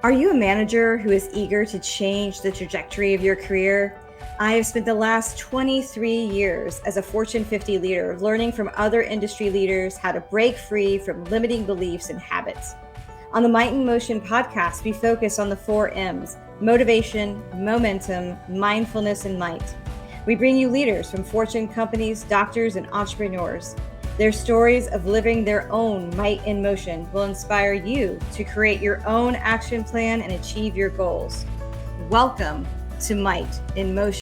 Are you a manager who is eager to change the trajectory of your career? I have spent the last 23 years as a Fortune 50 leader learning from other industry leaders how to break free from limiting beliefs and habits. On the Might in Motion podcast, we focus on the 4 M's: motivation, momentum, mindfulness, and might. We bring you leaders from Fortune companies, doctors, and entrepreneurs. Their stories of living their own might in motion will inspire you to create your own action plan and achieve your goals. Welcome to Might in Motion.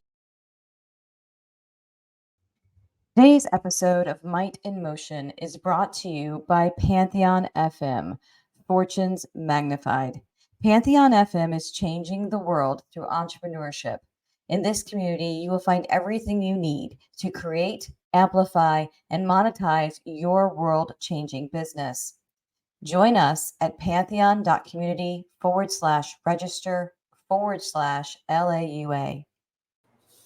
Today's episode of Might in Motion is brought to you by Pantheon FM, Fortunes Magnified. Pantheon FM is changing the world through entrepreneurship. In this community, you will find everything you need to create, amplify, and monetize your world-changing business. Join us at pantheon.community/register/LAUA.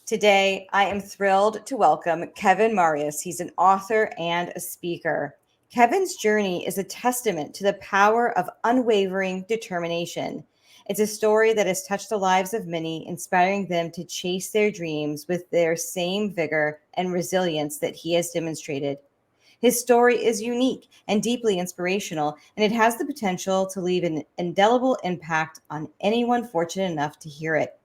Today, I am thrilled to welcome Kevin Marius. He's an author and a speaker. Kevin's journey is a testament to the power of unwavering determination. It's a story that has touched the lives of many, inspiring them to chase their dreams with their same vigor and resilience that he has demonstrated. His story is unique and deeply inspirational, and it has the potential to leave an indelible impact on anyone fortunate enough to hear it.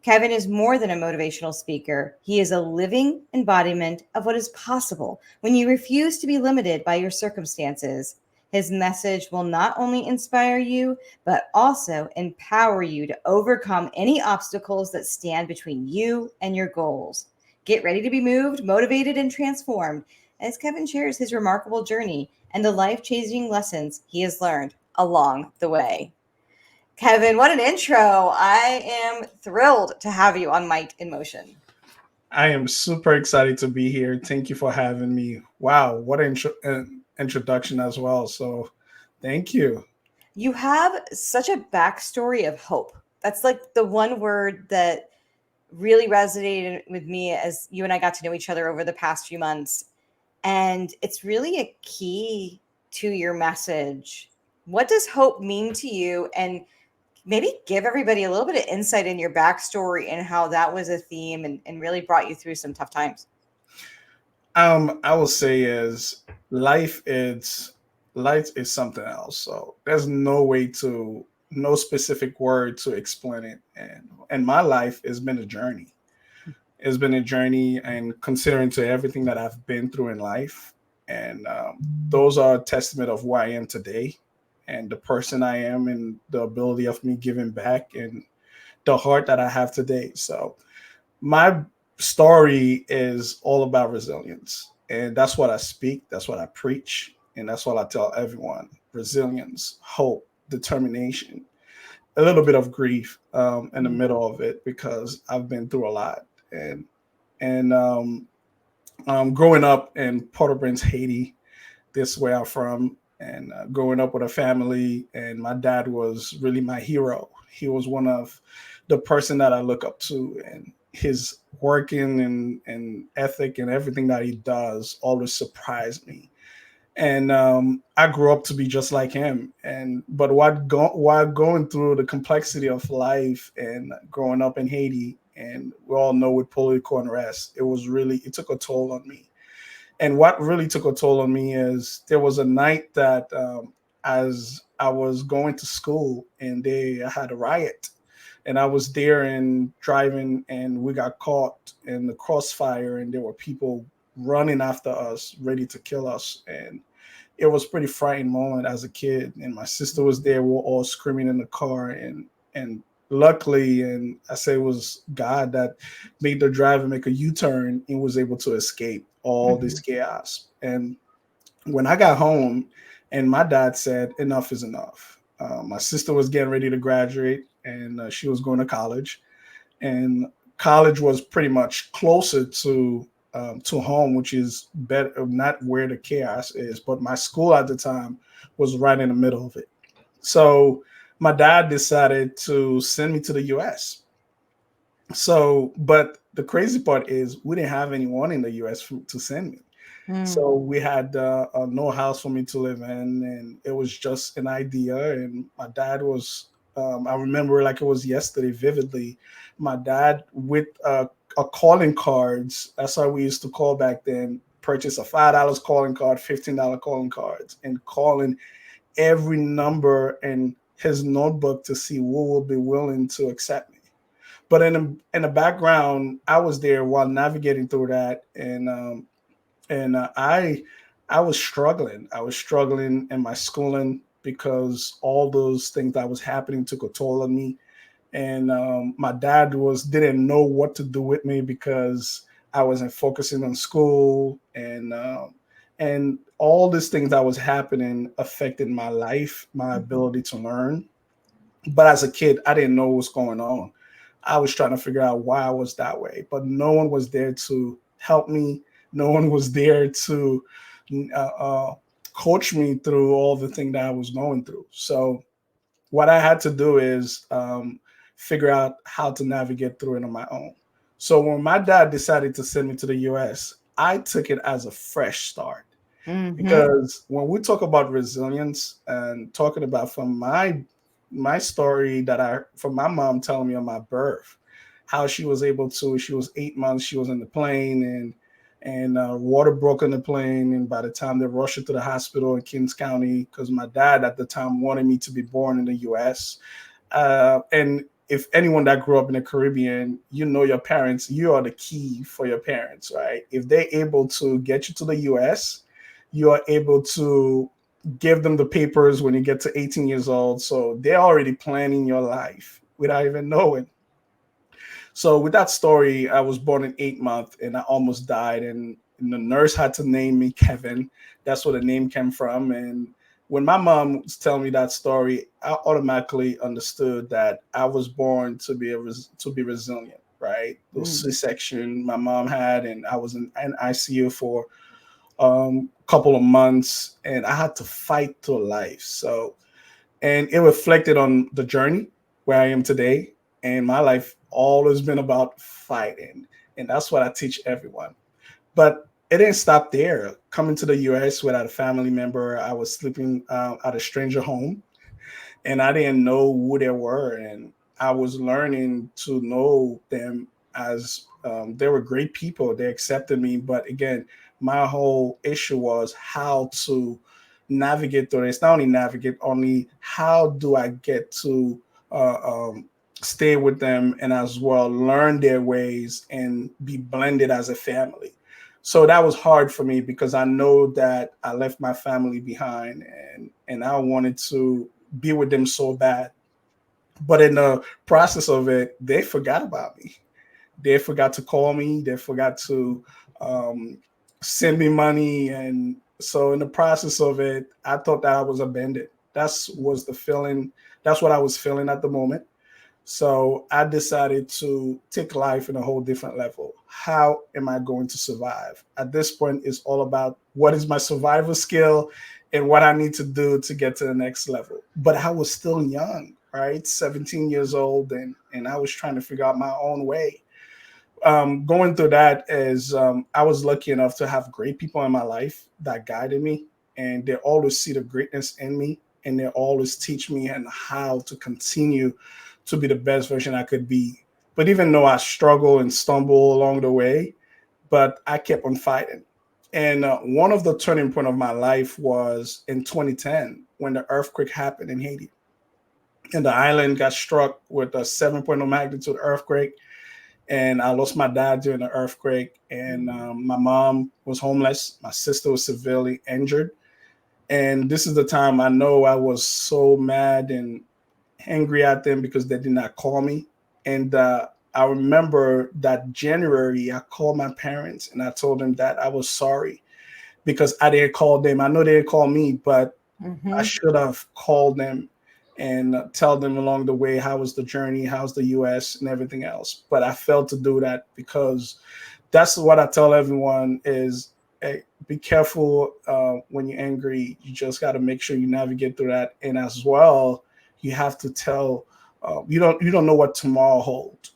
Kevin is more than a motivational speaker. He is a living embodiment of what is possible when you refuse to be limited by your circumstances. His message will not only inspire you, but also empower you to overcome any obstacles that stand between you and your goals. Get ready to be moved, motivated, and transformed as Kevin shares his remarkable journey and the life-changing lessons he has learned along the way. Kevin, what an intro. I am thrilled to have you on Might in Motion. I am super excited to be here. Thank you for having me. Wow, what an introduction as well. So, thank you. You have such a backstory of hope. That's like the one word that really resonated with me as you and I got to know each other over the past few months. And it's really a key to your message. What does hope mean to you? And maybe give everybody a little bit of insight in your backstory and how that was a theme and really brought you through some tough times. I will say is life is life is something else. So there's no specific word to explain it. And my life has been a journey. It's been a journey, and considering to everything that I've been through in life, and those are a testament of who I am today, and the person I am, and the ability of me giving back, and the heart that I have today. So my story is all about resilience. And that's what I speak, that's what I preach, and that's what I tell everyone: resilience, hope, determination, a little bit of grief in the middle of it because I've been through a lot. And growing up in Port-au-Prince, Haiti, this is where I'm from, and growing up with a family, and my dad was really my hero. He was one of the person that I look up to, and his working and ethic and everything that he does always surprised me. And I grew up to be just like him. And but while going through the complexity of life and growing up in Haiti, and we all know with political unrest, it took a toll on me. And what really took a toll on me is there was a night that as I was going to school, and they had a riot, and I was there and driving, and we got caught in the crossfire, and there were people running after us, ready to kill us. And it was pretty frightening moment as a kid. And my sister was there. We were all screaming in the car, and luckily, and I say it was God that made the driver make a U-turn and was able to escape all this chaos. And when I got home, and my dad said, enough is enough. My sister was getting ready to graduate, and she was going to college, and college was pretty much closer to home, which is better, not where the chaos is. But my school at the time was right in the middle of it. So my dad decided to send me to the US. So, but the crazy part is we didn't have anyone in the US to send me. So we had no house for me to live in, and it was just an idea. And my dad was I remember like it was yesterday vividly. My dad with a calling cards. That's how we used to call back then. Purchase a $5 calling card, $15 calling cards, and calling every number in his notebook to see who will be willing to accept me. But in the background, I was there while navigating through that, and I was struggling. I was struggling in my schooling because all those things that was happening took a toll on me, and my dad was didn't know what to do with me because I wasn't focusing on school, and all these things that was happening affected my life, my Mhm. ability to learn. But as a kid, I didn't know what was going on. I was trying to figure out why I was that way, but no one was there to help me. No one was there to uh, uh, coach me through all the thing that I was going through. So what I had to do is figure out how to navigate through it on my own. So when my dad decided to send me to the US, I took it as a fresh start. Mhm. Because when we talk about resilience and talking about from my story that I from my mom telling me on my birth, how she was able to, she was 8 months, she was in the plane, and water broke in the plane, and by the time they rushed her to the hospital in Kings County, because my dad at the time wanted me to be born in the U.S. And if anyone that grew up in the Caribbean, you know your parents, you are the key for your parents, right? If they're able to get you to the US, you are able to give them the papers when you get to 18 years old. So they're already planning your life without even knowing. So with that story, I was born in 8 months and I almost died. And the nurse had to name me Kevin. That's where the name came from. And when my mom was telling me that story, I automatically understood that I was born to be to be resilient. Right, those Mm. C-section my mom had, and I was in an ICU for couple of months, and I had to fight through life. So and it reflected on the journey where I am today. And my life always been about fighting, and that's what I teach everyone. But it didn't stop there. Coming to the U.S. without a family member, I was sleeping at a stranger home, and I didn't know who they were, and I was learning to know them as they were great people. They accepted me, but again, my whole issue was how to navigate through this. Not only navigate, only how do I get to uh, um, stay with them and as well learn their ways and be blended as a family. So that was hard for me because I know that I left my family behind, and I wanted to be with them so bad. But in the process of it, they forgot about me. They forgot to call me. They forgot to um, send me money. And so in the process of it, I thought that I was abandoned. That's was the feeling. That's what I was feeling at the moment. So I decided to take life in a whole different level. How am I going to survive? At this point, it's all about what is my survival skill and what I need to do to get to the next level. But I was still young, right? 17 years old, and I was trying to figure out my own way. Going through that is I was lucky enough to have great people in my life that guided me, and they always see the greatness in me, and they always teach me and how to continue to be the best version I could be. But even though I struggle and stumble along the way, but I kept on fighting. And one of the turning point of my life was in 2010 when the earthquake happened in Haiti, and the island got struck with a 7.0 magnitude earthquake, and I lost my dad during the earthquake, and my mom was homeless. My sister was severely injured, and this is the time I know I was so mad and angry at them because they did not call me. And I remember that January, I called my parents and I told them that I was sorry because I didn't call them. I know they didn't call me, but I Mhm. should have called them and tell them along the way how was the journey, how's the US and everything else. But I failed to do that because that's what I tell everyone is, hey, be careful when you're angry. You just got to make sure you navigate through that. And as well, you have to tell you don't know what tomorrow holds,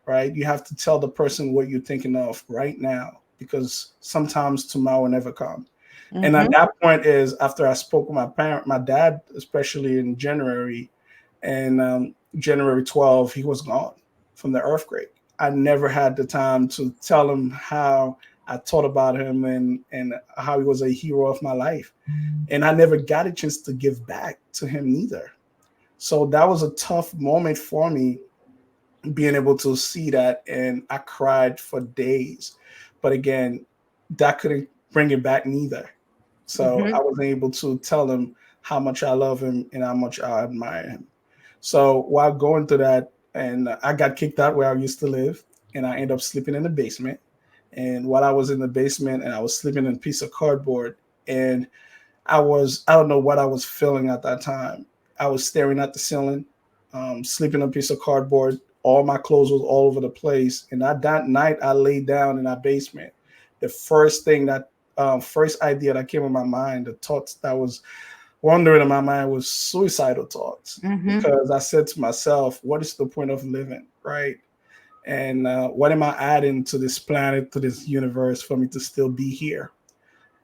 right? You have to tell the person what you're thinking of right now because sometimes tomorrow will never come. And at Mhm. that point is after I spoke with my dad, especially in January, And January 12th, he was gone from the earthquake. I never had the time to tell him how I thought about him and how he was a hero of my life. And I never got a chance to give back to him neither. So that was a tough moment for me, being able to see that, and I cried for days. But again, that couldn't bring it back neither. So Mm-hmm. I wasn't able to tell him how much I love him and how much I admire him. So while going through that, and I got kicked out where I used to live, and I ended up sleeping in the basement. And while I was in the basement, and I was sleeping in a piece of cardboard, and I don't know what I was feeling at that time. I was staring at the ceiling, sleeping on a piece of cardboard. All my clothes was all over the place. And that night, I laid down in that basement. The first thing first idea that came in my mind, the thoughts that was wandering in my mind was suicidal thoughts. Mm-hmm. Because I said to myself, what is the point of living, right? And what am I adding to this planet, to this universe for me to still be here?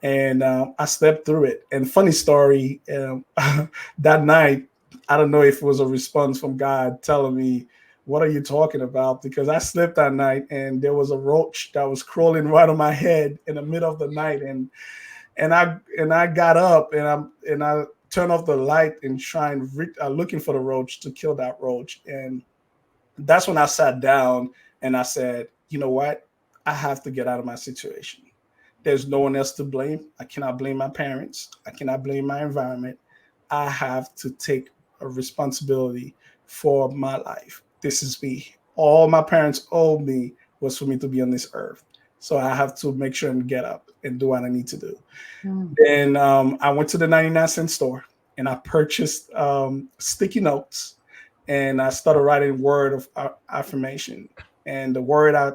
And I slept through it. And funny story, that night, I don't know if it was a response from God telling me, "What are you talking about?" Because I slept that night, and there was a roach that was crawling right on my head in the middle of the night, and I got up, and I turned off the light and looking for the roach to kill that roach. And that's when I sat down and I said, "You know what? I have to get out of my situation. There's no one else to blame. I cannot blame my parents. I cannot blame my environment. I have to take a responsibility for my life. This is me. All my parents owed me was for me to be on this earth. So I have to make sure and get up and do what I need to do." Then I went to the 99-cent store, and I purchased sticky notes, and I started writing word of affirmation. And the word I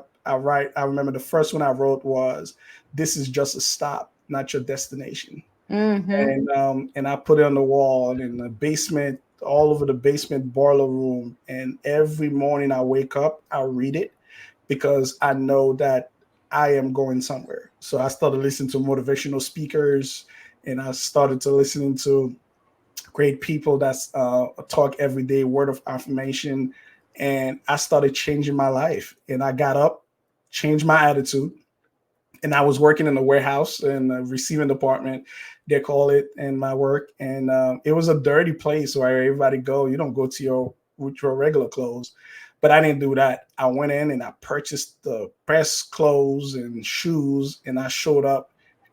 remember the first one I wrote was, "This is just a stop, not your destination." Mm-hmm. And I put it on the wall and in the basement, all over the basement boiler room. And every morning I wake up, I read it, because I know that I am going somewhere. So I started listening to motivational speakers, and I started to listening to great people that's talk every day, word of affirmation. And I started changing my life. And I got up, changed my attitude, and I was working in the warehouse and receiving department, they call it, in my work. And it was a dirty place where everybody go. You don't go to your regular clothes, but I didn't do that. I went in and I purchased the best clothes and shoes, and I showed up.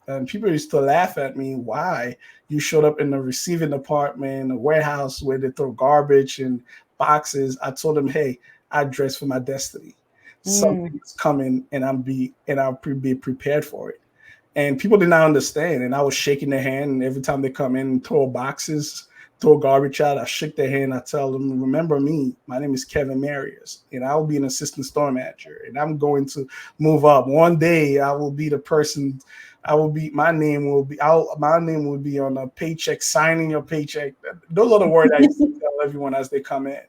And people used to laugh at me. Why you showed up in the receiving department, a warehouse where they throw garbage and boxes? I told them, hey, I dress for my destiny. Mm. Something is coming, and I'll be prepared for it. And people did not understand. And I was shaking their hand, and every time they come in and throw boxes, throw garbage out, I shake their hand. I tell them, remember me. My name is Kevin Marius, and I'll be an assistant store manager, and I'm going to move up. One day, I will be the person. I will be. My name will be on a paycheck, signing your paycheck. Those are the words I used to tell everyone as they come in,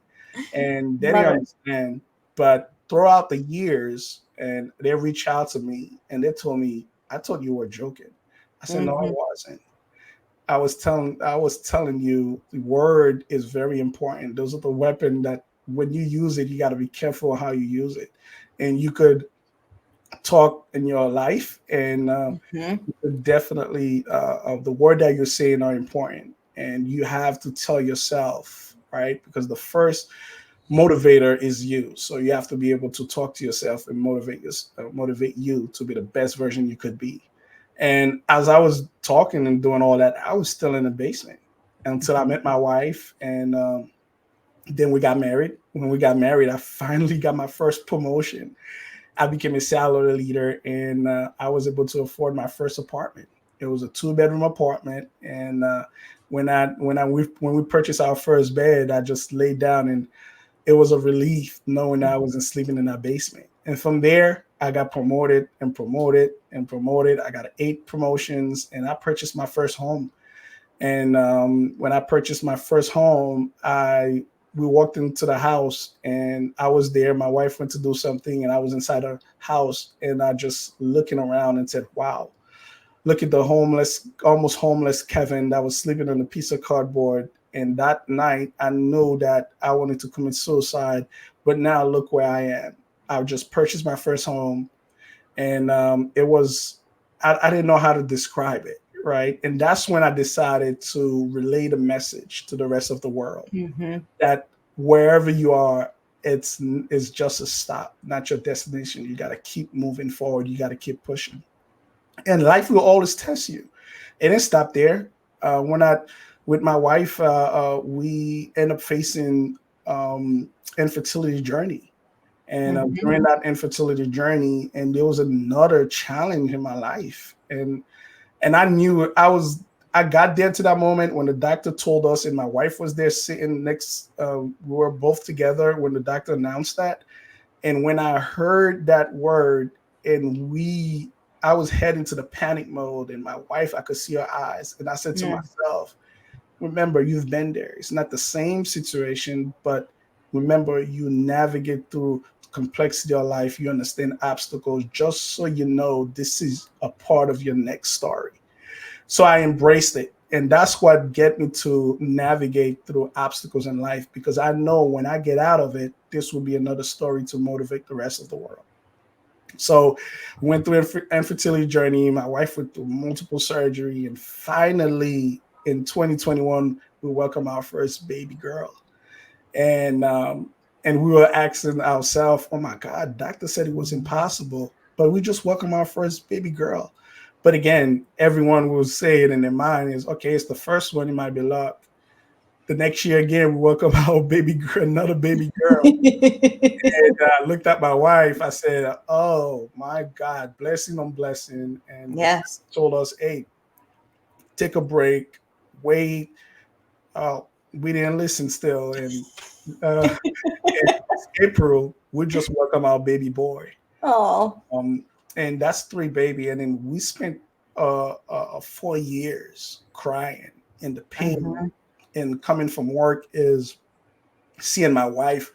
and they didn't Love it. understand. But throughout the years, and they reached out to me and they told me, "I thought you were joking." I said, "No, I Mm-hmm. wasn't. I was telling you the word is very important. Those are the weapon that when you use it, you got to be careful how you use it. And you could talk in your life, and Mm-hmm. you could definitely of the word that you're saying are important, and you have to tell yourself, right? Because the first motivator is you. So you have to be able to talk to yourself and motivate you to be the best version you could be. And as I was talking and doing all that, I was still in the basement until I met my wife, and then we got married. When we got married, I finally got my first promotion. I became a salary leader, and I was able to afford my first apartment. It was a two-bedroom apartment, and when we purchased our first bed, I just laid down, and it was a relief knowing that I wasn't sleeping in that basement. And from there, I got promoted and promoted and promoted. I got 8 promotions, and I purchased my first home. And when I purchased my first home, we walked into the house, and I was there. My wife went to do something, and I was inside her house, and I just looking around and said, "Wow, look at the homeless, almost homeless Kevin that was sleeping on a piece of cardboard. And that night, I knew that I wanted to commit suicide. But now look where I am. I just purchased my first home, and it was I didn't know how to describe it, right? And that's when I decided to relay the message to the rest of the world Mm-hmm. that wherever you are, it's just a stop, not your destination. You got to keep moving forward. You got to keep pushing, and life will always test you. It didn't stop there. We're not with my wife. We end up facing infertility journey, and Mm-hmm. during that infertility journey, and there was another challenge in my life, and I knew I got there to that moment when the doctor told us, and my wife was there sitting next. We were both together when the doctor announced that, and when I heard that word, and I was heading to the panic mode, and my wife, I could see her eyes, and I said to Yeah. myself, remember, you've been there. It's not the same situation, but remember, you navigate through complexity of life. You understand obstacles, just so you know this is a part of your next story. So I embraced it. And that's what get me to navigate through obstacles in life, because I know when I get out of it, this will be another story to motivate the rest of the world. So we went through an infertility journey. My wife went through multiple surgery, and finally in 2021, we welcomed our first baby girl. And and we were asking ourselves, "Oh my God, doctor said it was impossible, but we just welcomed our first baby girl." But again, everyone will say it in their mind is, "Okay, it's the first one; it might be luck." The next year again, we welcome our baby girl, another baby girl. And I looked at my wife. I said, "Oh my God, blessing on blessing." And the Yes. doctor told us, "Hey, take a break, wait." Oh, we didn't listen still. And in April, we just welcome our baby boy. Oh. Um, and that's three baby. And then we spent 4 years crying, and the pain Mm-hmm. and coming from work is seeing my wife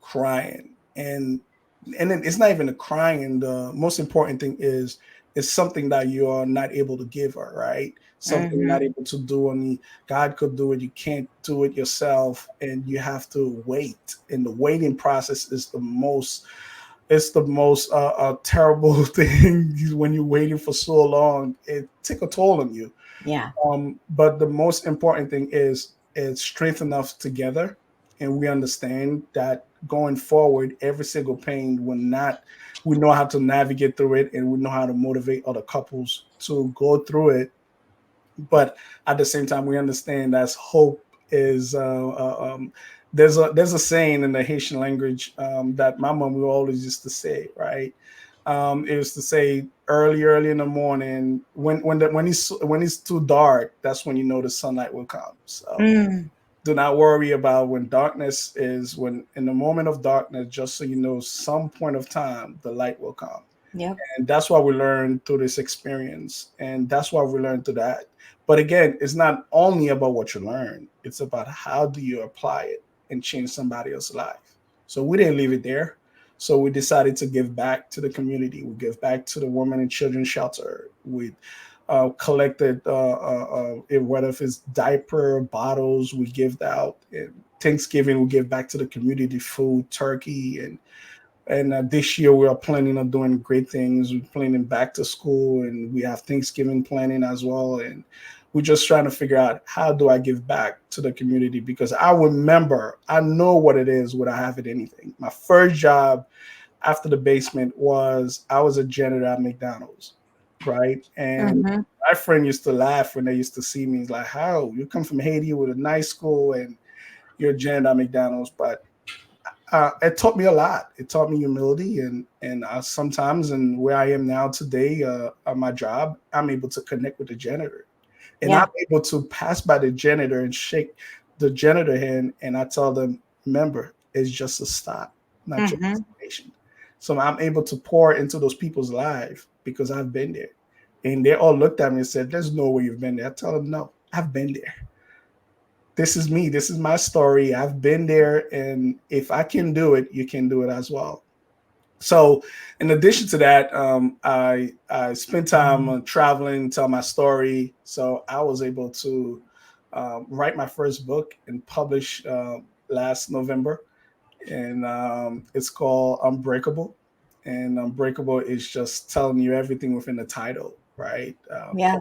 crying, and then it's not even the crying. The most important thing is it's something that you're not able to give her, right? Something you're not Mm-hmm. able to do. Only God could do it. You can't do it yourself, and you have to wait. And the waiting process is the most terrible thing. When you're waiting for so long, it take a toll on you. Yeah. But the most important thing is it's strengthen us together, and we understand that going forward, every single pain will not. We know how to navigate through it, and we know how to motivate other couples to go through it. But at the same time, we understand that hope is. There's a saying in the Haitian language that my mom will always used to say, right? It was to say early in the morning when it's too dark, that's when you know the sunlight will come. So Mm. do not worry about when darkness is when in the moment of darkness, just so you know, some point of time the light will come. Yep. And that's what we learned through this experience, and that's what we learned through that. But again, it's not only about what you learn, it's about how do you apply it and change somebody else's life. So we didn't leave it there. So we decided to give back to the community. We give back to the women and children shelter. We collected whether if it's diaper bottles, we give out. And Thanksgiving, we give back to the community food, turkey, and this year we are planning on doing great things. We're planning back to school, and we have Thanksgiving planning as well. And we're just trying to figure out how do I give back to the community, because I remember, I know what it is without having anything. My first job after the basement was I was a janitor at McDonald's, right? And Mm-hmm. my friend used to laugh when they used to see me. He's like, "How you come from Haiti with a nice school and you're a janitor at McDonald's?" But it taught me a lot. It taught me humility, and sometimes, and where I am now today, on my job, I'm able to connect with the janitor, and I'm Yeah. able to pass by the janitor and shake the janitor hand, and I tell them, "Remember, it's just a stop, not your Mm-hmm. destination." So I'm able to pour into those people's life because I've been there, and they all looked at me and said, "There's no way you've been there." I tell them, "No, I've been there. This is me. This is my story. I've been there, and if I can do it, you can do it as well." So, in addition to that, I spent time traveling, tell my story. So I was able to write my first book and publish last November, and it's called Unbreakable. And Unbreakable is just telling you everything within the title, right? Yeah.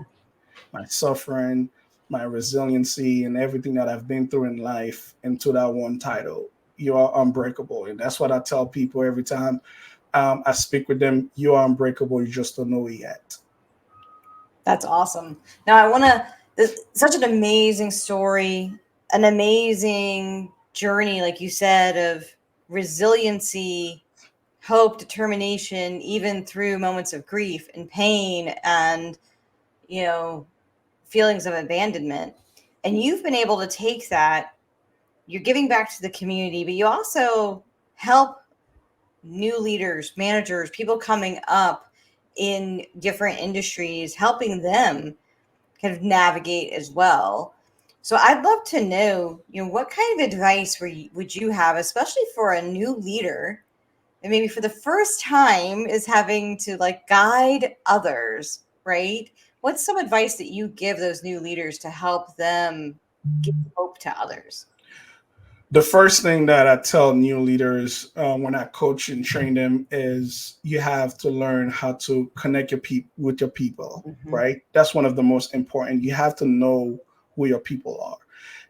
My suffering, my resiliency, and everything that I've been through in life into that one title. You are unbreakable, and that's what I tell people every time I speak with them. You are unbreakable. You just don't know it yet. That's awesome. Now I want to, such an amazing story, an amazing journey, like you said, of resiliency, hope, determination, even through moments of grief and pain and, you know, feelings of abandonment. And you've been able to take that, you're giving back to the community, but you also help new leaders, managers, people coming up in different industries, helping them kind of navigate as well. So I'd love to know, what kind of advice would you have, especially for a new leader and maybe for the first time is having to like guide others, right? What's some advice that you give those new leaders to help them give hope to others? The first thing that I tell new leaders when I coach and train them is you have to learn how to connect your people with your people, Hmm. right? That's one of the most important. You have to know who your people are.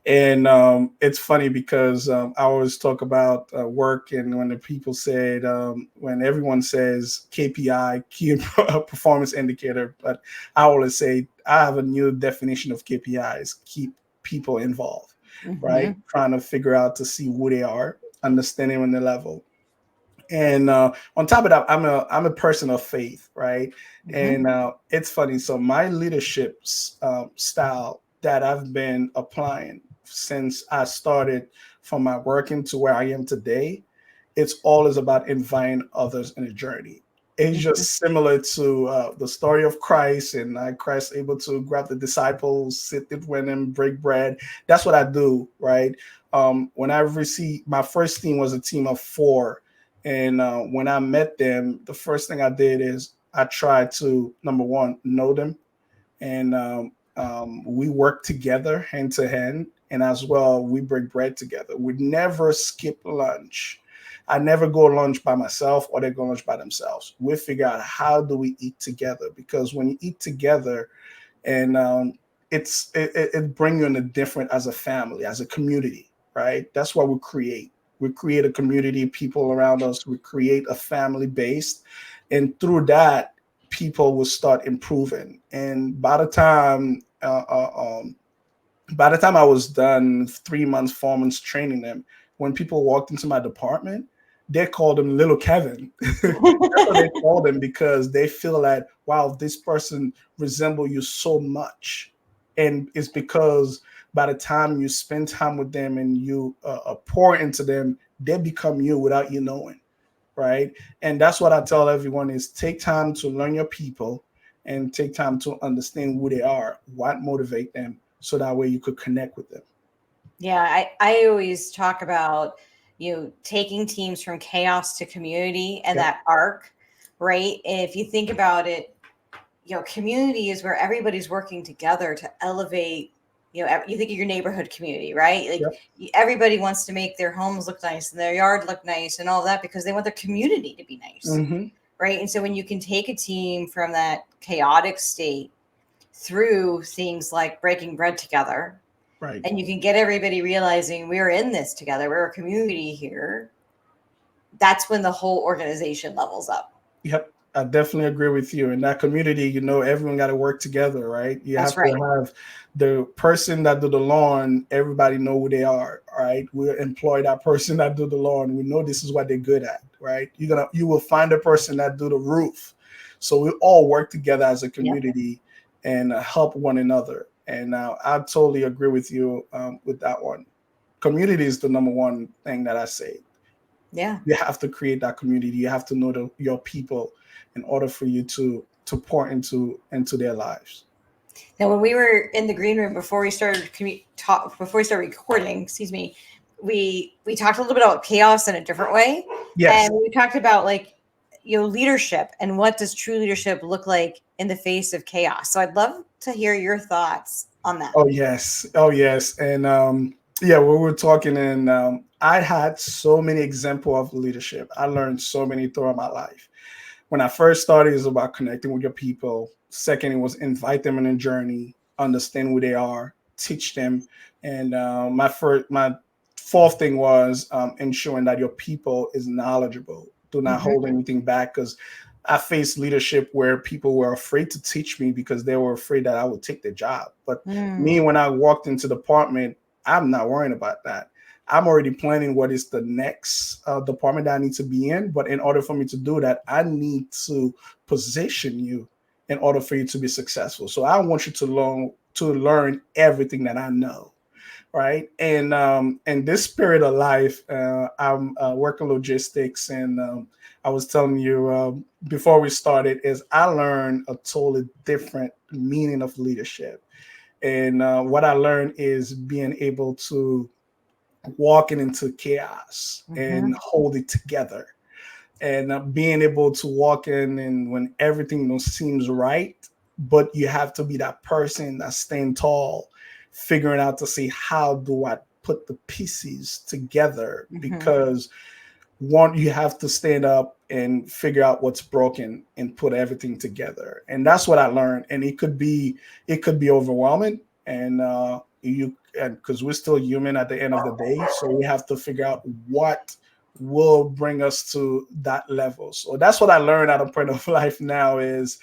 And it's funny because I always talk about work, and when the people said, when everyone says KPI, key performance indicator, but I always say I have a new definition of KPIs: keep people involved, right? Hmm. Trying to figure out to see who they are, understanding on the level. And on top of that, I'm a person of faith, right? Hmm. And it's funny. So my leadership style that I've been applying since I started from my working to where I am today, it's always about inviting others in a journey. It's Hmm. just similar to the story of Christ, and Christ able to grab the disciples, sit with them, break bread. That's what I do, right? When I received my first team was a team of four, and when I met them, the first thing I did is I tried to, number one, know them, and we work together hand to hand, and as well we break bread together. We never skip lunch. I never go lunch by myself or they go lunch by themselves. We figure out how do we eat together, because when you eat together, and it bring you in a different, as a family, as a community, right? That's what we create. We create a community, people around us. We create a family based, and through that, people will start improving. And by the time I was done 3 months, 4 months training them, when people walked into my department, they called him Little Kevin. That's what they called him, because they feel like, wow, this person resembles you so much. And it's because by the time you spend time with them and you pour into them, they become you without you knowing, right? And that's what I tell everyone is take time to learn your people and take time to understand who they are, what motivate them, so that way you could connect with them. Yeah, I always talk about, taking teams from chaos to community and Yep. that arc, right? And if you think about it, community is where everybody's working together to elevate, you think of your neighborhood community, right? Like Yep. everybody wants to make their homes look nice and their yard look nice and all that because they want their community to be nice, Mm-hmm. right? And so when you can take a team from that chaotic state through things like breaking bread together, Right. and you can get everybody realizing we're in this together, we're a community here, that's when the whole organization levels up. Yep, I definitely agree with you. In that community, everyone got to work together, right? You That's have to right. have the person that do the lawn. Everybody know who they are, right? We employ that person that do the lawn. We know this is what they're good at, right? You will find a person that do the roof. So we all work together as a Yep. community and help one another. And I totally agree with you with that one. Community is the number one thing that I say. Yeah. You have to create that community. You have to know your people in order for you to pour into their lives. Now, when we were in the green room before we started before we started recording, excuse me, we talked a little bit about chaos in a different way, Yes. and we talked about like leadership and what does true leadership look like in the face of chaos. So I'd love to hear your thoughts on that. Oh yes, oh yes, and yeah, we were talking, and I had so many examples of leadership. I learned so many throughout my life. When I first started, it was about connecting with your people. Second, it was invite them in a journey, understand who they are, teach them, and my fourth thing was ensuring that your people is knowledgeable. Do not Hmm. hold anything back, because I faced leadership where people were afraid to teach me because they were afraid that I would take the job. But me, Mm. when I walked into the department, I'm not worrying about that. I'm already planning what is the next department that I need to be in. But in order for me to do that, I need to position you in order for you to be successful. So I want you to learn everything that I know, right? And this spirit of life, I'm working logistics, and I was telling you before we started, is I learned a totally different meaning of leadership. And what I learned is being able to walking into chaos and Hmm. hold it together, and being able to walk in and when everything seems right, but you have to be that person that's staying tall, figuring out to see how do I put the pieces together, Hmm. because one, you have to stand up and figure out what's broken and put everything together. And that's what I learned. And it could be overwhelming, and you and because we're still human at the end of the day, so we have to figure out what will bring us to that level. So that's what I learned at a point of life now, is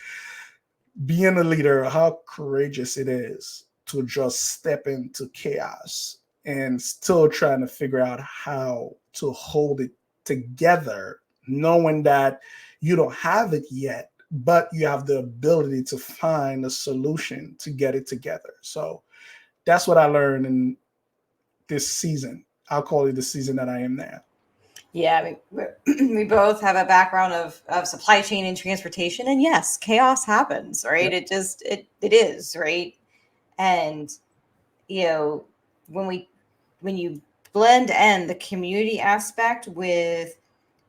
being a leader, how courageous it is to just step into chaos and still trying to figure out how to hold it together, knowing that you don't have it yet, but you have the ability to find a solution to get it together. So that's what I learned in this season. I'll call it the season that I am now. Yeah, we both have a background of supply chain and transportation, and yes, chaos happens, right? Yep. It is, right? And you know, when we when you blend in the community aspect with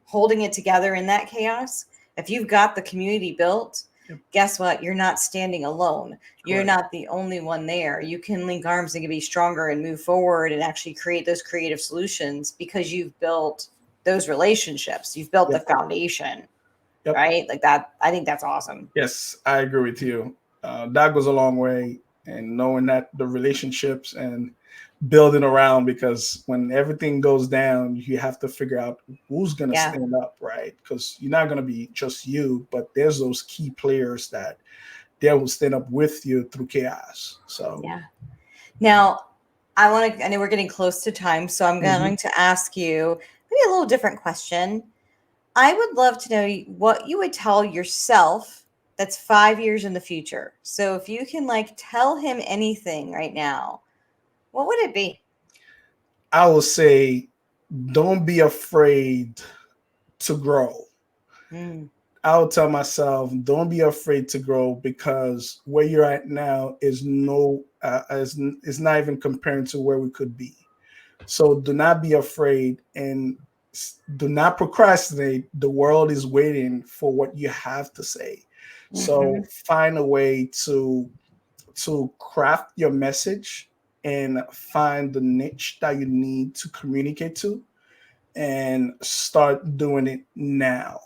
holding it together in that chaos, if you've got the community built, Yep. guess what? You're not standing alone. You're Correct. not the only one there. You can link arms and be stronger and move forward and actually create those creative solutions because you've built those relationships. You've built the Yep. foundation, Yep. right? Like that. I think that's awesome. Yes, I agree with you. That goes a long way, and knowing that the relationships and building around, because when everything goes down, you have to figure out who's going to Yeah. stand up, right? Because you're not going to be just you, but there's those key players that they will stand up with you through chaos. So, Yeah. Now, I know we're getting close to time, so I'm mhm. going to ask you maybe a little different question. I would love to know what you would tell yourself that's 5 years in the future. So if you can like tell him anything right now, what would it be? I will say, don't be afraid to grow. Mm, I would tell myself, don't be afraid to grow, because where you're at now is not even comparing to where we could be. So do not be afraid, and do not procrastinate. The world is waiting for what you have to say. So hmm. find a way to craft your message and find the niche that you need to communicate to, and start doing it now.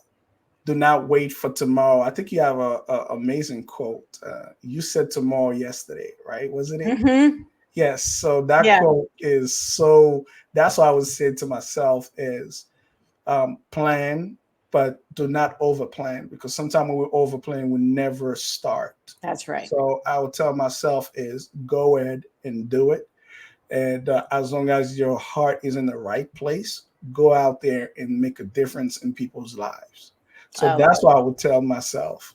Do not wait for tomorrow. I think you have a amazing quote. You said tomorrow yesterday, right? Wasn't it? Hmm. Yes. So that Yeah, quote is so. That's what I would say to myself is plan, but do not over plan, because sometimes when we over plan, we never start. that's right. So I would tell myself is go ahead and do it, and as long as your heart is in the right place, go out there and make a difference in people's lives. So I love that's it. what I would tell myself.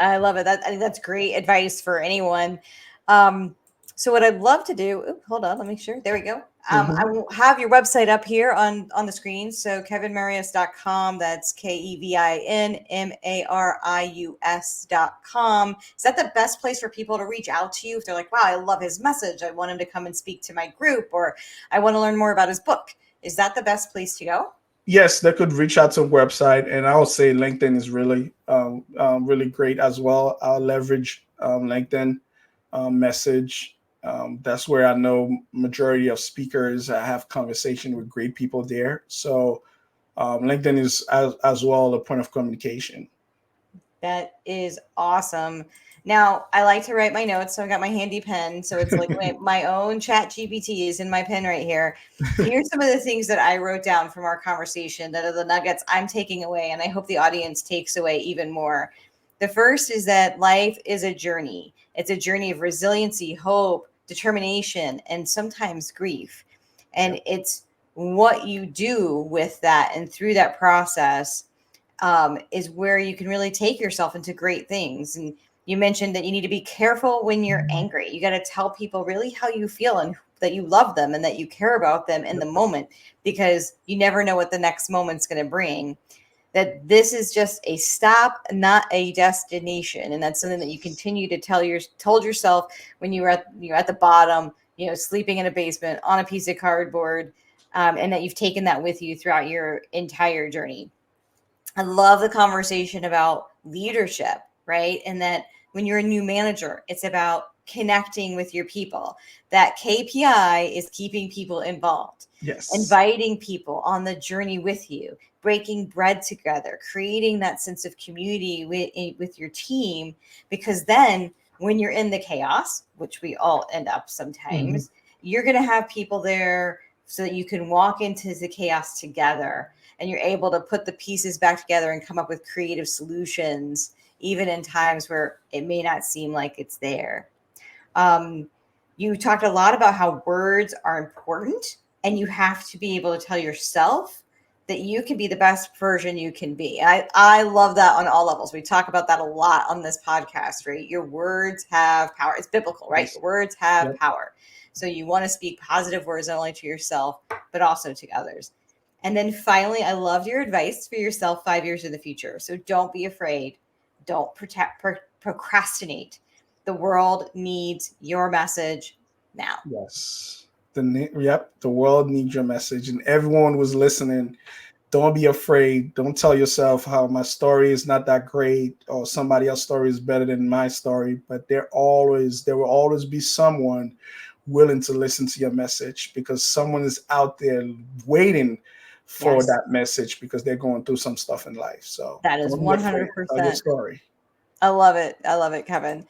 I love it. I think that's great advice for anyone. Um, so what I'd love to do, oop, hold on, let me make sure. There we go. I Mhm. will have your website up here on the screen. So kevinmarius.com. That's KevinMarius.com. Is that the best place for people to reach out to you if they're like, wow, I love his message. I want him to come and speak to my group, or I want to learn more about his book. Is that the best place to go? Yes, they could reach out to a website, and I would say LinkedIn is really, really great as well. I'll leverage LinkedIn message. That's where I know majority of speakers. I have conversation with great people there. So LinkedIn is as well a point of communication. That is awesome. Now, I like to write my notes, so I got my handy pen. So it's like my own chat GPT is in my pen right here. Here's some of the things that I wrote down from our conversation that are the nuggets I'm taking away, and I hope the audience takes away even more. The first is that life is a journey. It's a journey of resiliency, hope, determination, and sometimes grief. And Yep. it's what you do with that and through that process is where you can really take yourself into great things. And you mentioned that you need to be careful when you're angry. You got to tell people really how you feel and that you love them and that you care about them in the moment, because you never know what the next moment's going to bring. That this is just a stop, not a destination, and that's something that you continue to told yourself when you're at the bottom, sleeping in a basement on a piece of cardboard, and that you've taken that with you throughout your entire journey. I love the conversation about leadership, right? And that when you're a new manager, it's about connecting with your people. That KPI is keeping people involved, Yes. inviting people on the journey with you, breaking bread together, creating that sense of community with your team. Because then when you're in the chaos, which we all end up Mm-hmm. sometimes, you're going to have people there so that you can walk into the chaos together, and you're able to put the pieces back together and come up with creative solutions, even in times where it may not seem like it's there. Um, you talked a lot about how words are important, and you have to be able to tell yourself that you can be the best version you can be. I love that on all levels. We talk about that a lot on this podcast, right? Your words have power. It's biblical, right? Yes. Your words have Yep. power. So you want to speak positive words not only to yourself, but also to others. And then finally, I loved your advice for yourself 5 years in the future. So don't be afraid. Don't procrastinate. The world needs your message now. Yes. Yep. The world needs your message, and everyone was listening. Don't be afraid. Don't tell yourself how my story is not that great or somebody else's story is better than my story. But there will always be someone willing to listen to your message, because someone is out there waiting for Yes, that message because they're going through some stuff in life. So that is don't be afraid. Tell your 100%. story. I love it. I love it, Kevin.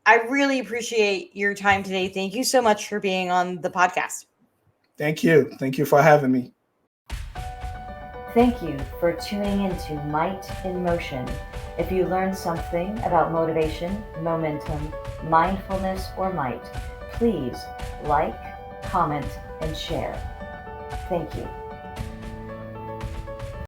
I really appreciate your time today. Thank you so much for being on the podcast. Thank you. Thank you for having me. Thank you for tuning into Might in Motion. If you learned something about motivation, momentum, mindfulness, or might, please like, comment, and share. Thank you.